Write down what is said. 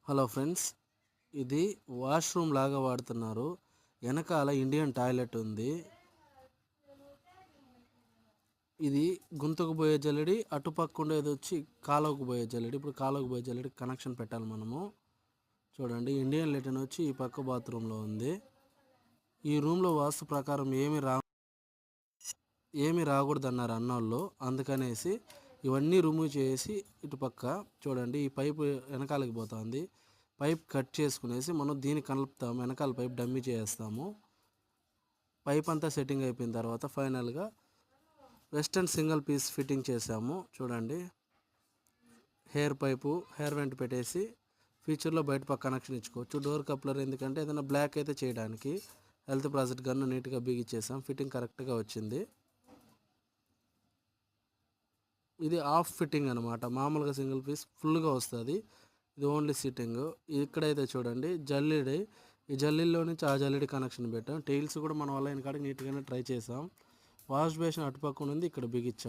Hello friends, ఇది washroom లాగా వాడుతున్నారు. వెనకాల ఇండియన్ టాయిలెట్ ఉంది. ఇది గుంతకు పోయే జల్లెడి, అటుపక్క ఉండేది వచ్చి కాలువకు పోయే జల్లెడి. ఇప్పుడు కాలువకు పోయే జల్లెడి కనెక్షన్ పెట్టాలి మనము. చూడండి, ఇండియన్ లెటిన్ వచ్చి ఈ పక్క బాత్రూంలో ఉంది. ఈ రూమ్లో వాస్తు ప్రకారం ఏమి రాకూడదు అన్నారు అన్నోళ్ళు. అందుకనేసి ఇవన్నీ రిమూవ్ చేసి ఇటుపక్క చూడండి, ఈ పైపు వెనకాలకి పోతుంది. పైప్ కట్ చేసుకునేసి మనం దీన్ని కలుపుతాము. వెనకాల పైప్ డమ్మీ చేస్తాము. పైప్ అంతా సెట్టింగ్ అయిపోయిన తర్వాత ఫైనల్గా వెస్టర్న్ సింగిల్ పీస్ ఫిట్టింగ్ చేసాము. చూడండి, హెయిర్ వెంట్ పెట్టేసి ఫ్యూచర్లో బయట పక్క కనెక్షన్ ఇచ్చుకోవచ్చు. డోర్ కప్లర్ ఎందుకంటే ఏదైనా బ్లాక్ అయితే చేయడానికి. హెల్త్ ప్రాజెక్ట్ గన్ను నీట్గా బిగిచ్చేసాం. ఫిట్టింగ్ కరెక్ట్గా వచ్చింది. ఇది ఆఫ్ ఫిట్టింగ్ అనమాట. మామూలుగా సింగిల్ పీస్ ఫుల్గా వస్తుంది. ఇది ఓన్లీ సిట్టింగ్. ఇక్కడైతే చూడండి జల్లెడి, ఈ జల్లీలో నుంచి ఆ జల్లెడి కనెక్షన్ పెట్టాం. టైల్స్ కూడా మనం వల్ల కాడికి నీట్గానే ట్రై చేసాం. వాష్ బేసిన్ అటుపక్క ఉంది, ఇక్కడ బిగించాం.